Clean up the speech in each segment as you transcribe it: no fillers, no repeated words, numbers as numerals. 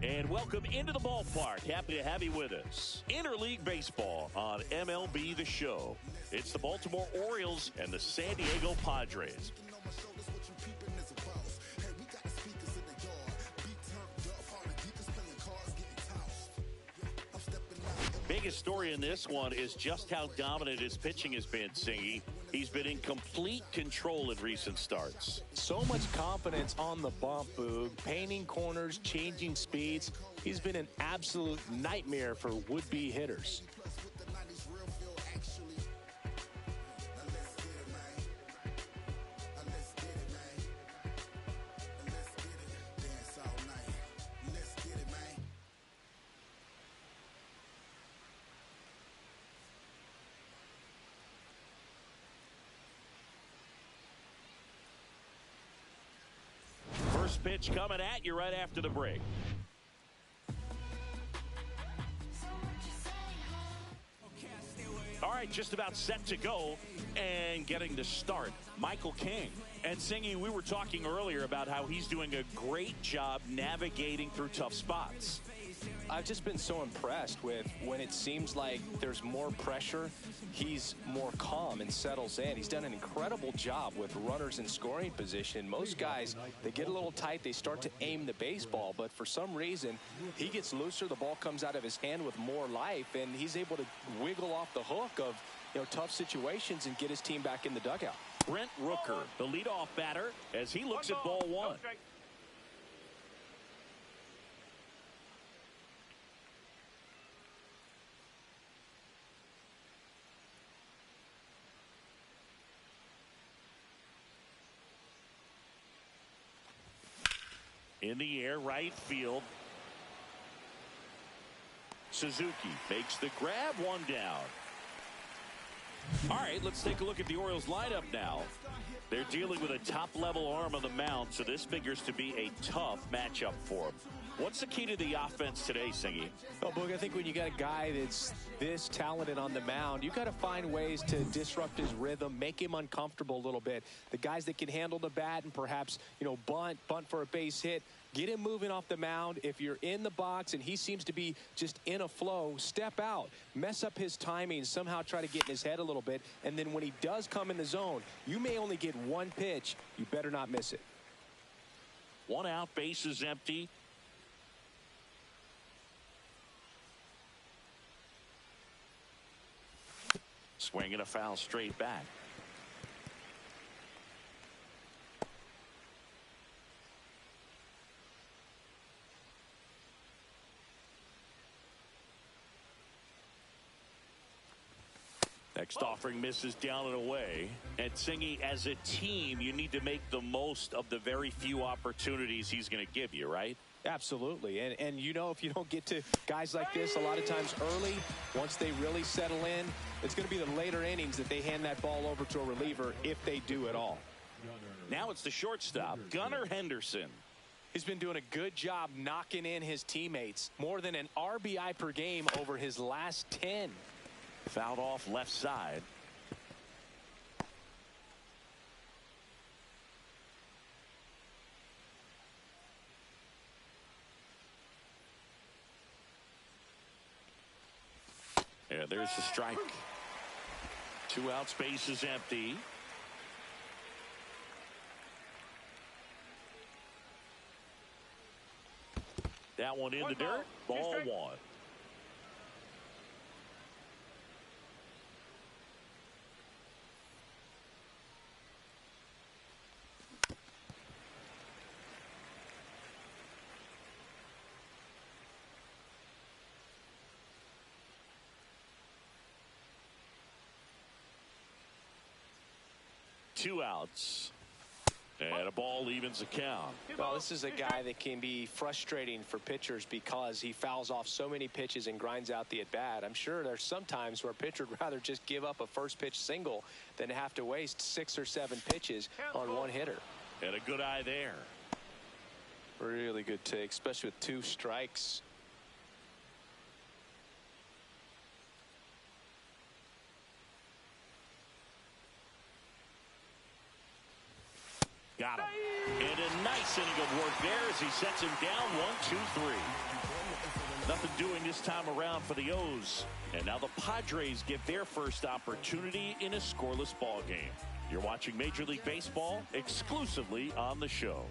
And welcome into the ballpark. Happy to have you with us. Interleague Baseball on MLB The Show. It's the Baltimore Orioles and the San Diego Padres. Biggest story in this one is just how dominant his pitching has been, Singy. He's been in complete control in recent starts. So much confidence on the bump, Boog. Painting corners, changing speeds. He's been an absolute nightmare for would-be hitters. First pitch coming at you right after the break. All right, just about set to go and getting to start, Michael King. And Singy, we were talking earlier about how he's doing a great job navigating through tough spots. I've just been so impressed with when it seems like there's more pressure, he's more calm and settles in. He's done an incredible job with runners in scoring position. Most guys, they get a little tight, they start to aim the baseball, but for some reason, he gets looser, the ball comes out of his hand with more life, and he's able to wiggle off the hook of tough situations and get his team back in the dugout. Brent Rooker, the leadoff batter, as he looks at ball one. In the air, right field. Suzuki makes the grab, one down. All right, let's take a look at the Orioles lineup now. They're dealing with a top-level arm on the mound, so this figures to be a tough matchup for them. What's the key to the offense today, Singy? Well, Boog, I think when you got a guy that's this talented on the mound, you got to find ways to disrupt his rhythm, make him uncomfortable a little bit. The guys that can handle the bat and perhaps, bunt for a base hit, get him moving off the mound. If you're in the box and he seems to be just in a flow, step out, mess up his timing, somehow try to get in his head a little bit. And then when he does come in the zone, you may only get one pitch. You better not miss it. One out, base is empty. Swinging a foul straight back. Next offering misses down and away. And Singy, as a team, you need to make the most of the very few opportunities he's going to give you, right? Absolutely. And if you don't get to guys like this a lot of times early, once they really settle in, it's going to be the later innings that they hand that ball over to a reliever if they do at all. Now it's the shortstop, Gunnar Henderson. He's been doing a good job knocking in his teammates. More than an RBI per game over his last 10. Fouled off left side. Yeah, there's the strike. 2 outs, base is empty. That one in the dirt. Ball one. Two outs. And a ball evens the count. Well, this is a guy that can be frustrating for pitchers because he fouls off so many pitches and grinds out the at-bat. I'm sure there's some times where a pitcher would rather just give up a first pitch single than have to waste 6 or 7 pitches on one hitter. And a good eye there. Really good take, especially with 2 strikes. Got him. And a nice Nice inning of work there as he sets him down 1-2-3. Nothing doing this time around for the O's. And now the Padres get their first opportunity in a scoreless ball game. You're watching Major League Baseball exclusively on the show.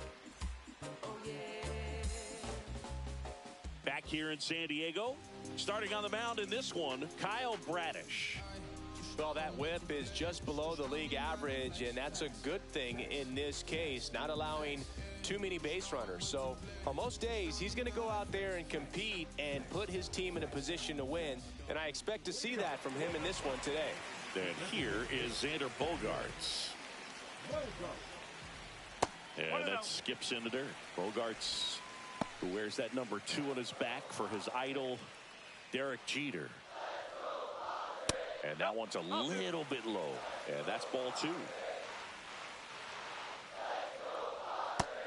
Back here in San Diego, starting on the mound in this one, Kyle Bradish. Well, that whip is just below the league average, and that's a good thing in this case, not allowing too many base runners. So on most days, he's going to go out there and compete and put his team in a position to win, and I expect to see that from him in this one today. And here is Xander Bogaerts. And that skips in the dirt. Bogaerts, who wears that number 2 on his back for his idol, Derek Jeter. And that one's a little bit low. And that's ball 2.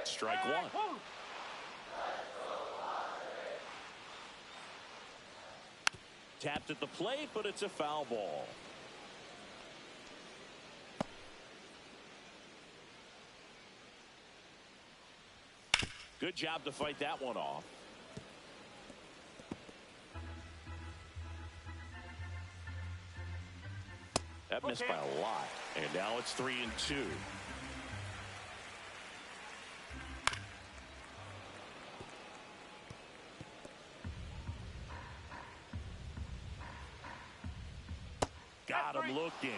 Strike 1. Tapped at the plate, but it's a foul ball. Good job to fight that one off. That missed by a lot. And now it's 3-2. Got him looking.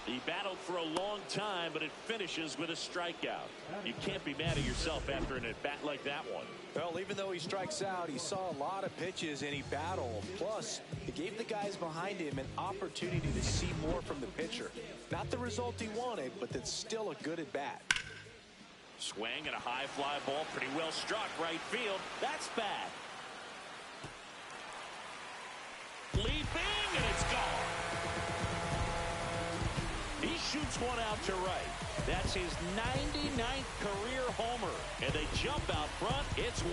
He battled for a long time, but it finishes with a strikeout. You can't be mad at yourself after an at-bat like that one. Well, even though he strikes out, he saw a lot of pitches and he battled. Plus, it gave the guys behind him an opportunity to see more from the pitcher. Not the result he wanted, but that's still a good at-bat. Swing and a high fly ball, pretty well struck right field. That's bad. Leaping, and it's gone. He shoots one out to right. That's his 99th career homer. And they jump out front. It's 1-0.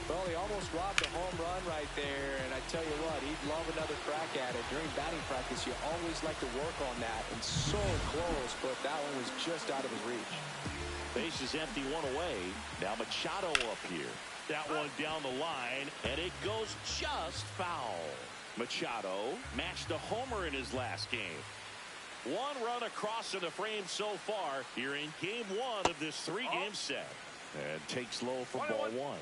Well, he almost robbed a home run right there. And I tell you what, he'd love another crack at it. During batting practice, you always like to work on that. And so close, but that one was just out of his reach. Base is empty, 1 away. Now Machado up here. That one down the line, and it goes just foul. Machado matched a homer in his last game. 1 run across in the frame so far here in game 1 of this 3-game set. And takes low for ball 1.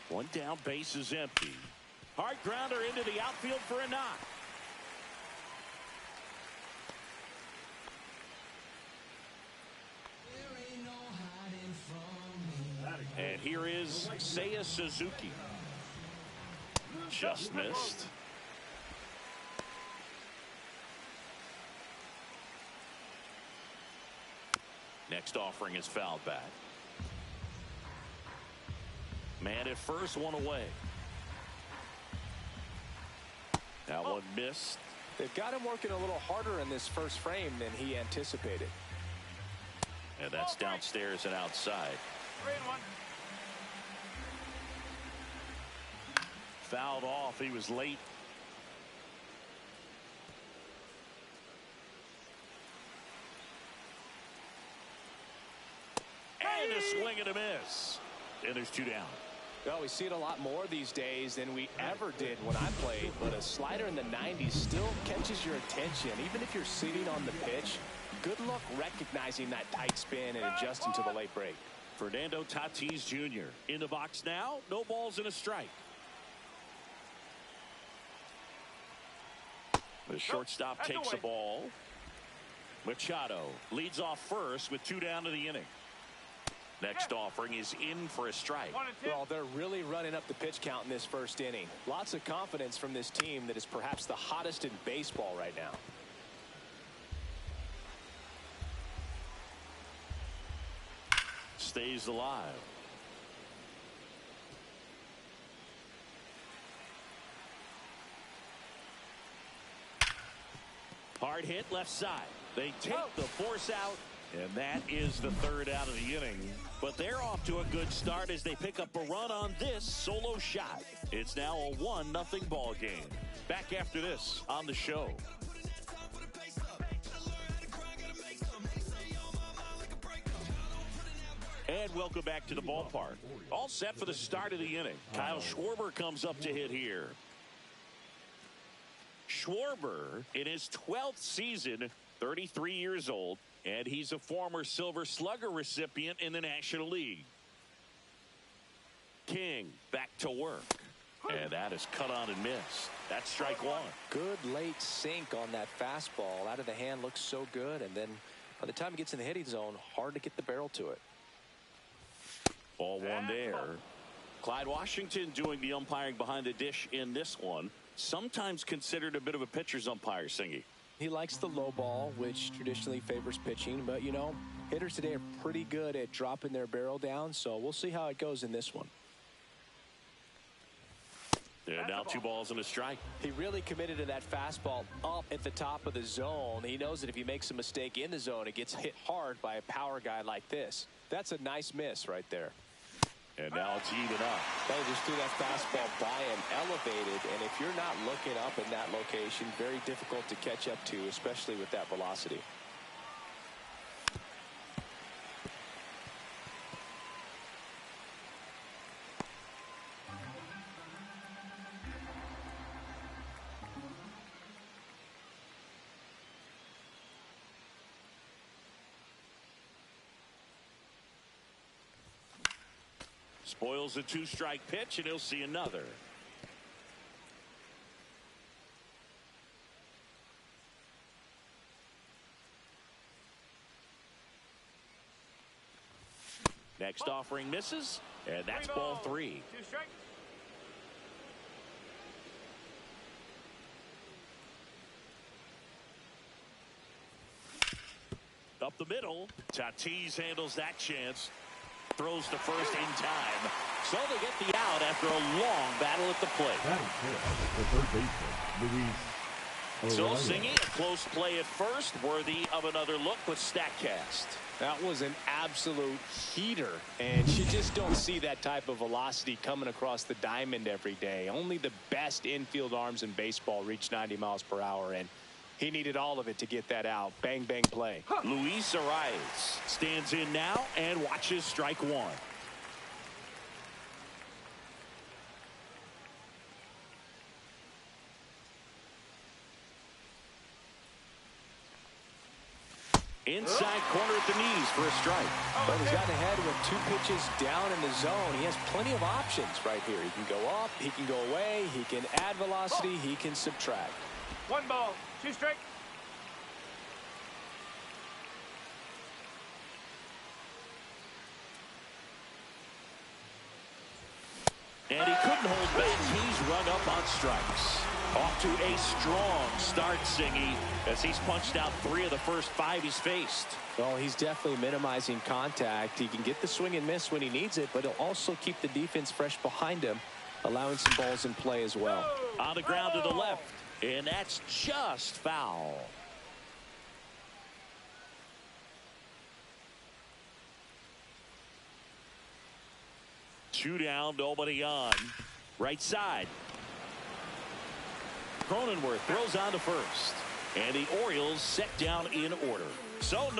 One down, base is empty. Hard grounder into the outfield for a knock. And here is Seiya Suzuki. Just missed. Next offering is fouled back. Man at first, 1 away. That one missed. They've got him working a little harder in this first frame than he anticipated. And that's downstairs and outside. 3-1. Fouled off. He was late. And a swing and a miss. And there's 2 down. Well, we see it a lot more these days than we ever did when I played, but a slider in the 90s still catches your attention. Even if you're sitting on the pitch, good luck recognizing that tight spin and adjusting to the late break. Fernando Tatis Jr. in the box now. No balls and a strike. The shortstop takes the ball. Machado leads off first with 2 down to the inning. Next offering is in for a strike. Well, they're really running up the pitch count in this first inning. Lots of confidence from this team that is perhaps the hottest in baseball right now. Stays alive. Hard hit left side. They take the force out, and that is the third out of the inning. But they're off to a good start as they pick up a run on this solo shot. It's now a 1-0 ball game. Back after this on the show. And welcome back to the ballpark. All set for the start of the inning. Kyle Schwarber comes up to hit here. Schwarber, in his 12th season, 33 years old, and he's a former Silver Slugger recipient in the National League. King back to work. And that is cut on and missed. That's strike one. Good late sink on that fastball. Out of the hand, looks so good. And then by the time it gets in the hitting zone, hard to get the barrel to it. Ball one there. Clyde Washington doing the umpiring behind the dish in this one. Sometimes considered a bit of a pitcher's umpire, Singy. He likes the low ball, which traditionally favors pitching. But, you know, hitters today are pretty good at dropping their barrel down. So we'll see how it goes in this one. And now 2 balls and a strike. He really committed to that fastball up at the top of the zone. He knows that if he makes a mistake in the zone, it gets hit hard by a power guy like this. That's a nice miss right there. And now it's even up. They just threw that fastball by him, elevated, and if you're not looking up in that location, very difficult to catch up to, especially with that velocity. Spoils a 2-strike pitch, and he'll see another. Next offering misses, and that's ball 3. 2 strikes. Up the middle, Tatis handles that chance. Throws to first in time. So they get the out after a long battle at the plate. That is good. The third baseman, Luis. So Singy, a close play at first, worthy of another look with StatCast. That was an absolute heater, and you just don't see that type of velocity coming across the diamond every day. Only the best infield arms in baseball reach 90 miles per hour, and he needed all of it to get that out. Bang, bang play. Luis Arias stands in now and watches strike one. Inside corner at the knees for a strike. But he's gotten ahead with 2 pitches down in the zone. He has plenty of options right here. He can go up, he can go away, he can add velocity, he can subtract. 1 ball, 2 strikes. And he couldn't hold back. He's run up on strikes. Off to a strong start, Singy, as he's punched out 3 of the first 5 he's faced. Well, he's definitely minimizing contact. He can get the swing and miss when he needs it, but he'll also keep the defense fresh behind him, allowing some balls in play as well. On the ground to the left, and that's just foul. Two down, nobody on. Right side. Cronenworth throws on to first. And the Orioles set down in order. So